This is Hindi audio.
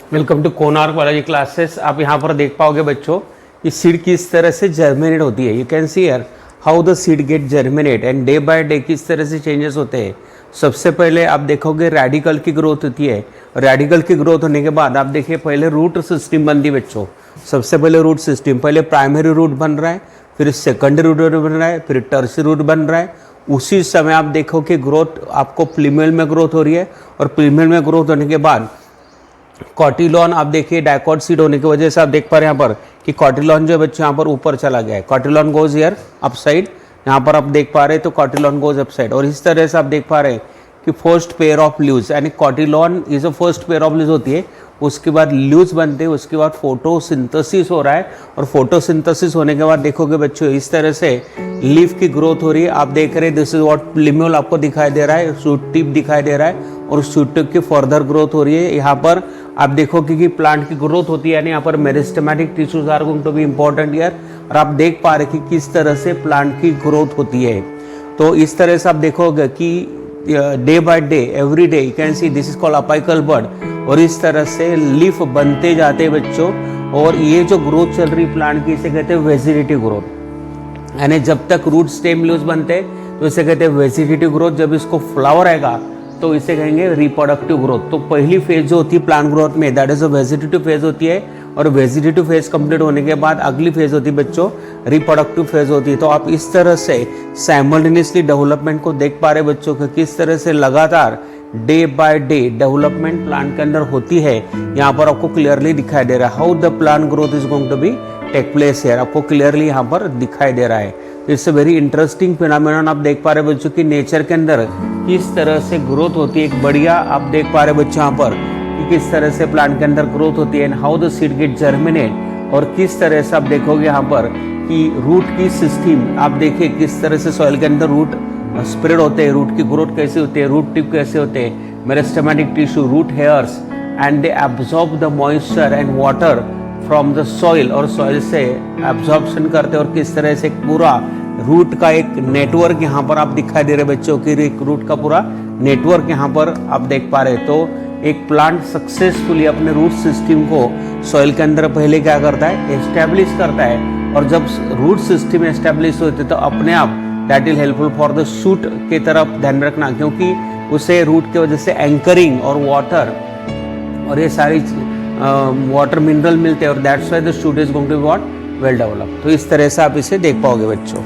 Welcome to Konark biology classes. आप यहाँ पर देख पाओगे बच्चों कि सीड किस तरह से जर्मिनेट होती है। You can see here how the seed get germinate and day by day किस तरह से चेंजेस होते हैं। सबसे पहले आप देखोगे रेडिकल की ग्रोथ होती है। रेडिकल की ग्रोथ होने के बाद आप देखिए पहले रूट सिस्टम बनती है बच्चों। सबसे पहले रूट सिस्टम, पहले प्राइमरी रूट बन रहा है, फिर सेकेंडरी रूट बन रहा है, फिर टर्शियरी रूट बन रहा है। उसी समय आप देखो कि ग्रोथ आपको प्लीमेल में ग्रोथ हो रही है और प्लीमेल में ग्रोथ होने के बाद कॉटिलॉन आप देखिए डाइकॉट सीड होने की वजह से आप देख पा रहे हैं यहाँ पर कि कॉटिलॉन जो बच्चे यहाँ पर ऊपर चला गया है। कॉटिलॉन गोज हियर अपसाइड, यहाँ पर आप देख पा रहे हैं तो कॉटिलॉन गोज अपसाइड। और इस तरह से आप देख पा रहे हैं कि फर्स्ट पेयर ऑफ लीव्स यानी cotyledon is a first pair of leaves होती है, उसके बाद लीव्स बनते हैं, उसके बाद फोटोसिंथेसिस हो रहा है और फोटोसिंथेसिस होने के बाद देखोगे बच्चों इस तरह से लीफ की ग्रोथ हो रही है। आप देख रहे हैं दिस इज व्हाट प्लीम्यूल आपको दिखाई दे रहा है, शूट टिप दिखाई दे रहा है और शूट टिप की फर्दर ग्रोथ हो रही है। यहाँ पर आप देखोगे कि प्लांट की ग्रोथ होती है यानी यहाँ पर meristematic tissues are going to be important here. और आप देख पा रहे कि किस तरह से प्लांट की ग्रोथ होती है। तो इस तरह से आप देखोगे कि day by day every day you can see this is called apical bud. और इस तरह से लीफ बनते जाते हैं बच्चों। और ये जो ग्रोथ चल रही प्लांट की इसे कहते हैं वेजिटेटिव ग्रोथ, यानी जब तक रूट स्टेम लीव्स बनते हैं तो इसे कहते हैं वेजिटेटिव ग्रोथ। जब इसको फ्लावर आएगा तो इसे कहेंगे रिप्रोडक्टिव ग्रोथ। तो पहली फेज जो होती है प्लांट ग्रोथ में that is a vegetative phase होती है और वेजिटेटिव फेज कंप्लीट होने के बाद अगली फेज होती है बच्चों रिप्रोडक्टिव फेज होती है। तो आप इस तरह से साइमल्टेनियसली डेवलपमेंट को देख पा रहे बच्चों को किस तरह से लगातार day by day development plant के अंदर होती है। यहाँ पर आपको क्लियरली दिखाई दे रहा है how the plant growth is going to be take place here, आपको क्लियरली यहाँ पर दिखाई दे रहा है। It's a very interesting phenomenon आप देख पा रहे बच्चों की नेचर के अंदर किस तरह से ग्रोथ होती है। एक बढ़िया आप देख पा रहे बच्चों यहाँ पर कि किस तरह से प्लांट के अंदर ग्रोथ होती है and how the seed get germinate. और किस तरह से आप देखोगे यहाँ पर कि रूट की सिस्टम आप देखिए किस तरह से सॉइल के अंदर रूट स्प्रेड होते हैं, रूट की ग्रोथ कैसे होती है, रूट टिप कैसे होते हैं, meristematic tissue, root hairs and they absorb the moisture and water from the soil और सॉइल से एब्जॉर्प्शन करते हैं। और किस तरह से पूरा रूट का एक नेटवर्क यहाँ पर आप दिखाई दे रहे बच्चों की, एक रूट का पूरा नेटवर्क यहाँ पर आप देख पा रहे। तो एक प्लांट सक्सेसफुली अपने रूट सिस्टम को सॉइल के अंदर पहले क्या करता है एस्टेब्लिश करता है। और जब रूट सिस्टम एस्टेब्लिश होते तो अपने आप that is helpful for the shoot की तरफ ध्यान रखना, क्योंकि उसे रूट की वजह से एंकरिंग और वाटर और ये सारी वाटर मिनरल मिलते हैं और that's why the shoot is going to be what well develop. तो इस तरह से आप इसे देख पाओगे बच्चों।